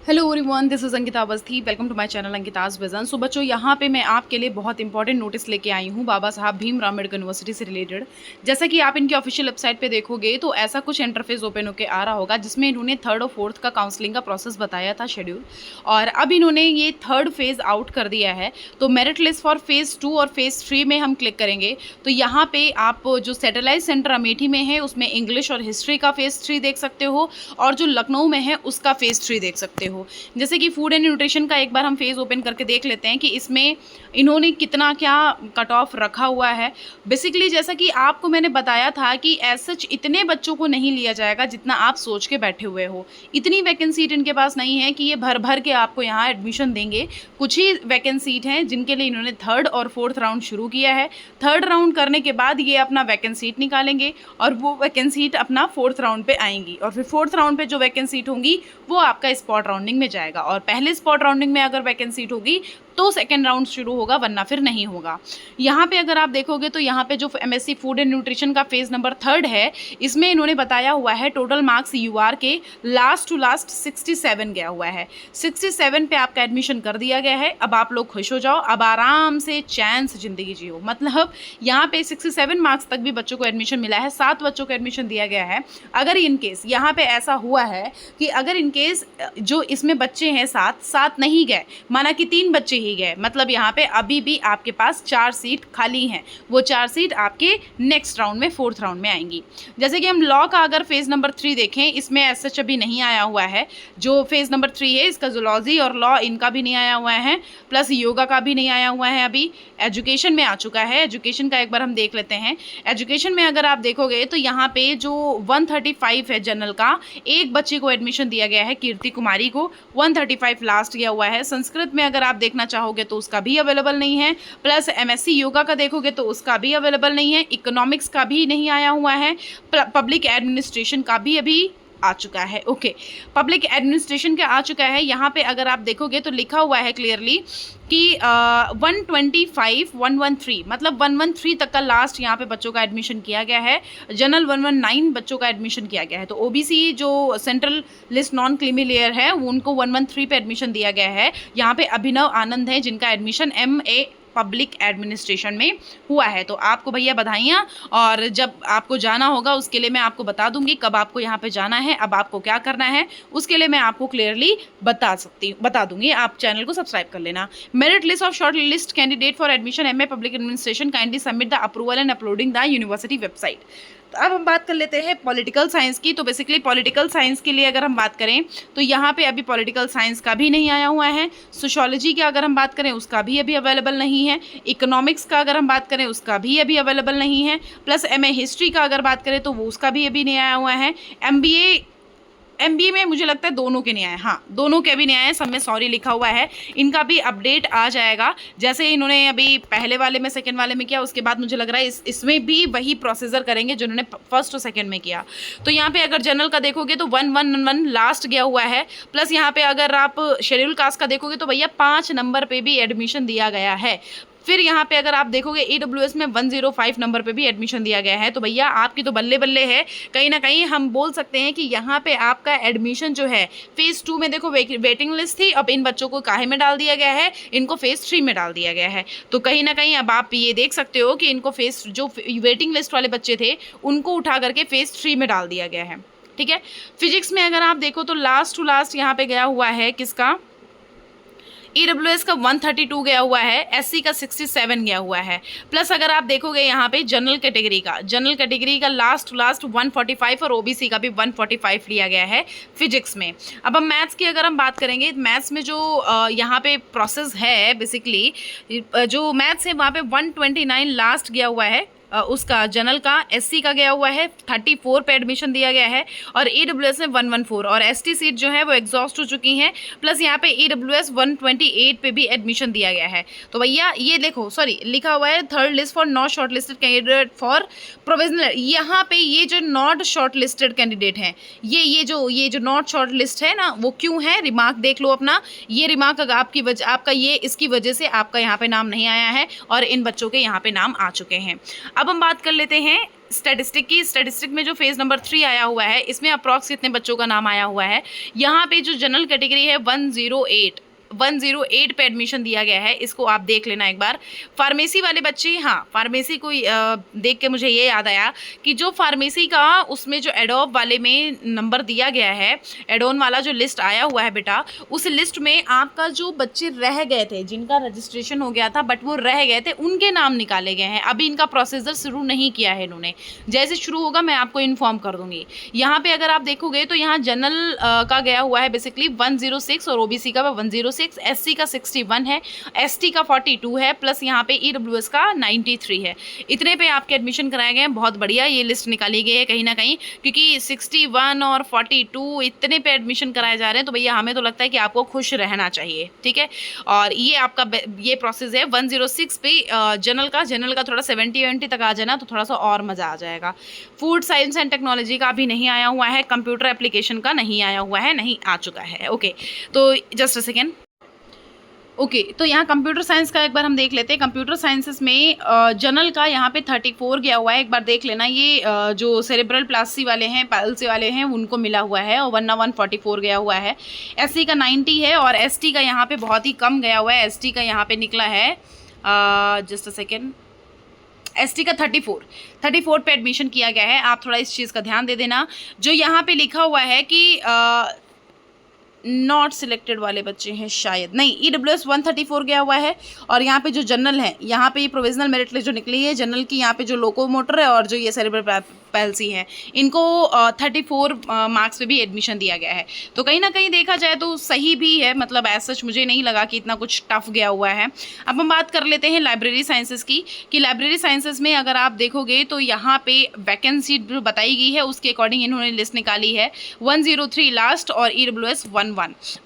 Hello everyone, this is Ankita Awasthi. Welcome to my channel Ankita's vision. So बच्चों, यहाँ पे मैं आपके लिए बहुत इंपॉर्टेंट नोटिस लेके आई हूँ बाबा साहब भीमराव अम्बेडकर यूनिवर्सिटी से रिलेटेड। जैसा कि आप इनकी ऑफिशियल वेबसाइट पे देखोगे तो ऐसा कुछ इंटरफेस ओपन होकर आ रहा होगा जिसमें इन्होंने थर्ड और फोर्थ का काउंसलिंग का प्रोसेस बताया था शेड्यूल, और अब इन्होंने ये थर्ड फेज़ आउट कर दिया है। तो मेरिट लिस्ट फॉर फेज़ 2 और फेज़ 3 में हम क्लिक करेंगे तो यहाँ पे आप जो सैटेलाइट सेंटर अमेठी में है उसमें इंग्लिश और हिस्ट्री का फेज़ 3 देख सकते हो, और जो लखनऊ में है उसका फेज़ 3 देख सकते हो। जैसे कि फूड एंड न्यूट्रिशन का एक बार हम फेज़ ओपन करके देख लेते हैं कि इसमें इन्होंने कितना क्या कट ऑफ रखा हुआ है। बेसिकली जैसा कि आपको मैंने बताया था कि एज सच इतने बच्चों को नहीं लिया जाएगा जितना आप सोच के बैठे हुए हो। इतनी वैकेंसी सीट इनके पास नहीं है कि ये भर भर के आपको यहाँ एडमिशन देंगे। कुछ ही वैकेंसी सीट हैं जिनके लिए इन्होंने थर्ड और फोर्थ राउंड शुरू किया है। थर्ड राउंड करने के बाद ये अपना वैकेंसी सीट निकालेंगे और वो वैकेंसी सीट अपना फोर्थ राउंड पे आएंगी, और फिर फोर्थ राउंड पे जो वैकेंसी सीट होंगी वो आपका स्पॉट राउंडिंग में जाएगा। और पहले स्पॉट राउंडिंग में अगर वैकेंसी सीट होगी तो सेकेंड राउंड शुरू होगा, वरना फिर नहीं होगा। यहाँ पे अगर आप देखोगे तो यहाँ पे जो एमएससी फूड एंड न्यूट्रिशन का फेज़ नंबर 3 है, इसमें इन्होंने बताया हुआ है टोटल मार्क्स यूआर के लास्ट टू लास्ट 67 गया हुआ है। 67 पे आपका एडमिशन कर दिया गया है। अब आप लोग खुश हो जाओ, अब आराम से चैन से ज़िंदगी जियो। मतलब यहाँ पे 67 मार्क्स तक भी बच्चों को एडमिशन मिला है, 7 बच्चों को एडमिशन दिया गया है। अगर इनकेस यहाँ पे ऐसा हुआ है कि अगर इनकेस जो इसमें बच्चे हैं 7 नहीं गए, माना कि 3 बच्चे ही गए, मतलब यहाँ पे अभी भी आपके पास 4 सीट खाली हैं। वो 4 सीट आपके नेक्स्ट राउंड में, फोर्थ राउंड में आएंगी। जैसे कि हम लॉ का अगर फेज़ नंबर 3 देखें, इसमें एज सच अभी नहीं आया हुआ है। जो फेज़ नंबर 3 है इसका जूलॉजी और लॉ इनका भी नहीं आया हुआ है, प्लस योगा का भी नहीं आया हुआ है। अभी एजुकेशन में आ चुका है। एजुकेशन का एक बार हम देख लेते हैं। एजुकेशन में अगर आप देखोगे तो यहाँ पे जो 135 है जनरल का, एक बच्चे को एडमिशन दिया गया है, कीर्ति कुमारी को। 135 लास्ट गया हुआ है। संस्कृत में अगर आप देखना चाहोगे तो उसका भी अवेलेबल नहीं है। प्लस एमएससी योगा का देखोगे तो उसका भी अवेलेबल नहीं है। इकोनॉमिक्स का भी नहीं आया हुआ है। पब्लिक एडमिनिस्ट्रेशन का भी अभी आ चुका है। ओके, पब्लिक एडमिनिस्ट्रेशन का आ चुका है। यहाँ पे अगर आप देखोगे तो लिखा हुआ है क्लियरली कि 125 113, मतलब 113 तक का लास्ट यहाँ पे बच्चों का एडमिशन किया गया है। जनरल 119 बच्चों का एडमिशन किया गया है। तो ओबीसी जो central list non creamy layer है उनको 113 पे एडमिशन दिया गया है। यहाँ पे अभिनव आनंद है जिनका एडमिशन MA पब्लिक एडमिनिस्ट्रेशन में हुआ है। तो आपको भैया बधाइयाँ, और जब आपको जाना होगा उसके लिए मैं आपको बता दूंगी कब आपको यहाँ पे जाना है, अब आपको क्या करना है उसके लिए मैं आपको क्लियरली बता दूंगी। आप चैनल को सब्सक्राइब कर लेना। Merit list of short list candidate for admission MA public administration kindly submit the approval and uploading the university website. तो अब हम बात कर लेते हैं पॉलिटिकल साइंस की। तो बेसिकली पॉलिटिकल साइंस के लिए अगर हम बात करें तो यहाँ पे अभी पॉलिटिकल साइंस का भी नहीं आया हुआ है। सोशियोलॉजी का अगर हम बात करें उसका भी अभी अवेलेबल नहीं है। इकोनॉमिक्स का अगर हम बात करें उसका भी अभी अवेलेबल नहीं है। प्लस MA हिस्ट्री का अगर बात करें तो वो उसका भी अभी नहीं आया हुआ है। MBA में मुझे लगता है दोनों के नहीं आए, हाँ दोनों के भी नहीं आए, सब में सॉरी लिखा हुआ है। इनका भी अपडेट आ जाएगा। जैसे इन्होंने अभी पहले वाले में सेकंड वाले में किया, उसके बाद मुझे लग रहा है इसमें भी वही प्रोसीजर करेंगे जो इन्होंने फर्स्ट और सेकंड में किया। तो यहाँ पे अगर जनरल का देखोगे तो 111 लास्ट गया हुआ है। प्लस यहाँ पे अगर आप शेड्यूल कास्ट का देखोगे तो भैया 5 नंबर पे भी एडमिशन दिया गया है। फिर यहाँ पे अगर आप देखोगे EWS में 105 नंबर पे भी एडमिशन दिया गया है। तो भैया आपकी तो बल्ले बल्ले है। कहीं ना कहीं हम बोल सकते हैं कि यहाँ पे आपका एडमिशन जो है फेज़ 2 में देखो वेटिंग लिस्ट थी, अब इन बच्चों को काहे में डाल दिया गया है, इनको फेज़ 3 में डाल दिया गया है। तो कहीं ना कहीं अब आप ये देख सकते हो कि इनको जो वेटिंग लिस्ट वाले बच्चे थे उनको उठा करके फेज़ 3 में डाल दिया गया है। ठीक है। फिजिक्स में अगर आप देखो तो लास्ट टू लास्ट यहाँ पे गया हुआ है किसका, EWS का 132 गया हुआ है। SC का 67 गया हुआ है। प्लस अगर आप देखोगे यहाँ पे जनरल कैटेगरी का लास्ट 145 और OBC का भी 145 लिया गया है फिजिक्स में। अब हम मैथ्स की अगर हम बात करेंगे, मैथ्स में जो यहाँ पे प्रोसेस है, बेसिकली जो मैथ्स है वहाँ पे 129 लास्ट गया हुआ है उसका। जनरल का SC का गया हुआ है 34 पे एडमिशन दिया गया है, और EWS में 114, और ST सीट जो है वो एग्जॉस्ट हो चुकी हैं। प्लस यहाँ पे EWS 128 पे भी एडमिशन दिया गया है। तो भैया ये देखो, सॉरी लिखा हुआ है third list for not short listed candidate for provisional. यहाँ पे ये जो नॉट शॉर्ट लिस्टेड कैंडिडेट हैं, ये जो नॉट शॉर्ट लिस्ट है ना, वो क्यों है, रिमार्क देख लो अपना। ये रिमार्क अगर आपका ये इसकी वजह से आपका यहाँ पे नाम नहीं आया है और इन बच्चों के यहाँ पे नाम आ चुके हैं। अब हम बात कर लेते हैं स्टैटिस्टिक की। स्टैटिस्टिक में जो फेज नंबर 3 आया हुआ है, इसमें अप्रॉक्स कितने बच्चों का नाम आया हुआ है। यहाँ पे जो जनरल कैटेगरी है 108 पे एडमिशन दिया गया है, इसको आप देख लेना एक बार। फार्मेसी वाले बच्चे, हाँ फार्मेसी को देख के मुझे ये याद आया कि जो फार्मेसी का उसमें जो एडोब वाले में नंबर दिया गया है, एडोन वाला जो लिस्ट आया हुआ है बेटा, उस लिस्ट में आपका जो बच्चे रह गए थे, जिनका रजिस्ट्रेशन हो गया था बट वो रह गए थे, उनके नाम निकाले गए हैं। अभी इनका प्रोसीजर शुरू नहीं किया है इन्होंने, जैसे शुरू होगा मैं आपको इन्फॉर्म कर दूंगी। यहाँ पे अगर आप देखोगे तो यहाँ जनरल का गया हुआ है बेसिकली 106 और ओबीसी का 106, एससी का 61 है, एसटी का 42 है, प्लस यहाँ पे ईडब्ल्यूएस का 93 है। इतने पे आपके एडमिशन कराए गए हैं। बहुत बढ़िया ये लिस्ट निकाली गई है कहीं ना कहीं, क्योंकि 61 और 42 इतने पे एडमिशन कराए जा रहे हैं, तो भैया हमें तो लगता है कि आपको खुश रहना चाहिए, ठीक है। और ये आपका ये प्रोसेस है 106 पे जनरल का थोड़ा 70-80 तक आ जाए ना तो थोड़ा सा और मज़ा आ जाएगा। फूड साइंस एंड टेक्नोलॉजी का अभी नहीं आया हुआ है, कंप्यूटर एप्लीकेशन का नहीं आया हुआ है, नहीं आ चुका है। ओके, तो जस्ट अ सेकेंड। ओके तो यहाँ कंप्यूटर साइंस का एक बार हम देख लेते हैं। कंप्यूटर साइंसेस में जनरल का यहाँ पे 34 गया हुआ है, एक बार देख लेना। ये जो सेरेब्रल प्लासी वाले हैं, पैल्सी वाले हैं, उनको मिला हुआ है, और 144 गया हुआ है। एससी का 90 है, और एसटी का यहाँ पे बहुत ही कम गया हुआ है। एसटी का यहाँ पे निकला है जस्ट अ सेकेंड, एसटी का 34 पे एडमिशन किया गया है। आप थोड़ा इस चीज़ का ध्यान दे देना। जो यहाँ पे लिखा हुआ है कि नॉट सिलेक्टेड वाले बच्चे हैं, शायद नहीं, ईडब्ल्यूएस 134 गया हुआ है। और यहाँ पे जो जनरल है, यहाँ पे ये प्रोविजनल मेरिट लिस्ट जो निकली है जनरल की, यहाँ पे जो लोकोमोटर है और जो ये सेरेब्रल पैल्सी हैं, इनको 34 मार्क्स पे भी एडमिशन दिया गया है। तो कहीं ना कहीं देखा जाए तो सही भी है, मतलब ऐसा सच मुझे नहीं लगा कि इतना कुछ टफ गया हुआ है। अब हम बात कर लेते हैं लाइब्रेरी साइंसेस की, कि लाइब्रेरी साइंसेस में अगर आप देखोगे तो यहाँ पे वैकेंसी जो बताई गई है उसके अकॉर्डिंग इन्होंने लिस्ट निकाली है 103 लास्ट और ईडब्ल्यूएस 11,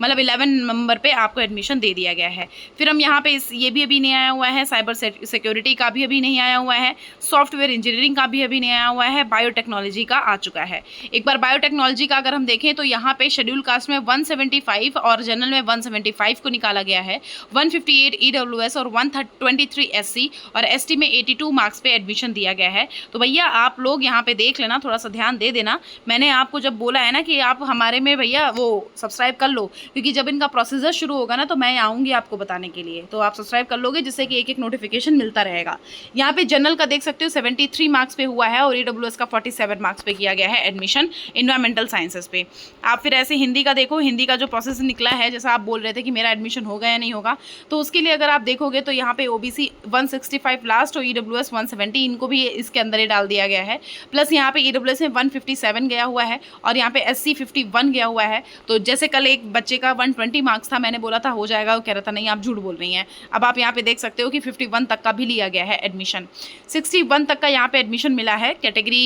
मतलब 11 नंबर पे आपको एडमिशन दे दिया गया है। फिर हम यहाँ पे ये भी अभी नहीं आया हुआ है, साइबर सिक्योरिटी का भी अभी नहीं आया हुआ है, सॉफ्टवेयर इंजीनियरिंग का भी अभी नहीं आया हुआ है, बायोटेक्नोलॉजी का आ चुका है। एक बार बायोटेक्नोलॉजी का अगर हम देखें तो यहाँ पे शेड्यूल कास्ट में 175 और जनरल में 175 को निकाला गया है, 158 ईडब्ल्यूएस और 123 एससी और एसटी में 82 मार्क्स पे एडमिशन दिया गया है। तो भैया आप लोग यहाँ पे देख लेना, थोड़ा सा ध्यान दे देना। मैंने आपको जब बोला है ना कि आप हमारे में भैया वो सब्सक्राइब कर लो, क्योंकि जब इनका प्रोसीजर शुरू होगा ना तो मैं आऊँगी आपको बताने के लिए, तो आप सब्सक्राइब कर लोगे जिससे कि एक एक नोटिफिकेशन मिलता रहेगा। यहाँ पे जनरल का देख सकते हो 73 मार्क्स पे हुआ है, और ईडब्ल्यूएस का 47 मार्क्स पे किया गया है एडमिशन इन्वायरमेंटल साइंसेस पे। आप फिर ऐसे हिंदी का देखो, हिंदी का जो प्रोसेस निकला है, जैसा आप बोल रहे थे कि मेरा एडमिशन होगा या नहीं होगा, तो उसके लिए अगर आप देखोगे तो यहाँ पे ओबीसी 165 लास्ट और ईडब्ल्यूएस 170, इनको भी इसके अंदर ही डाल दिया गया है। प्लस यहाँ पे ईडब्ल्यूएस में 157 गया हुआ है, और यहाँ पे एससी 51 गया हुआ है। तो जैसे कल एक बच्चे का 120 मार्क्स था, मैंने बोला था हो जाएगा, वो कह रहा था नहीं आप झूठ बोल रही हैं। अब आप यहाँ पे देख सकते हो कि 51 तक का भी लिया गया है एडमिशन, 61 तक का यहाँ पे एडमिशन मिला है। कैटेगरी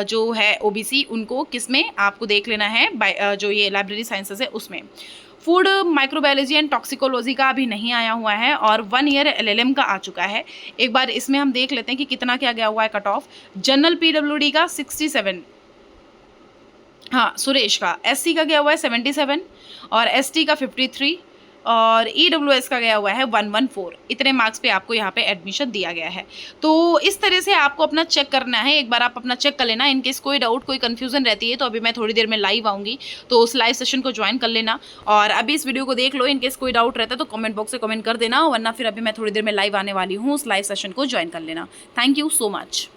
जो है ओबीसी, उनको किस में आपको देख लेना है, जो ये लाइब्रेरी साइंसेस है उसमें। फूड माइक्रोबायोलॉजी एंड टॉक्सिकोलॉजी का अभी नहीं आया हुआ है, और 1 ईयर एलएलएम का आ चुका है। एक बार इसमें हम देख लेते हैं कि कितना क्या गया हुआ है कट ऑफ। जनरल पीडब्ल्यूडी का 67, हाँ सुरेश का, एससी का गया हुआ है 77 और एसटी का 53 और ईडब्ल्यूएस का गया हुआ है 114। इतने मार्क्स पे आपको यहाँ पे एडमिशन दिया गया है। तो इस तरह से आपको अपना चेक करना है, एक बार आप अपना चेक कर लेना। इनकेस कोई डाउट, कोई कन्फ्यूजन रहती है तो अभी मैं थोड़ी देर में लाइव आऊँगी, तो उस लाइव सेशन को ज्वाइन कर लेना। और अभी इस वीडियो को देख लो, इनकेस कोई डाउट रहता है तो कमेंट बॉक्स से कमेंट कर देना, वरना फिर अभी मैं थोड़ी देर में लाइव आने वाली हूँ, उस लाइव सेशन को ज्वाइन कर लेना। Thank you so much.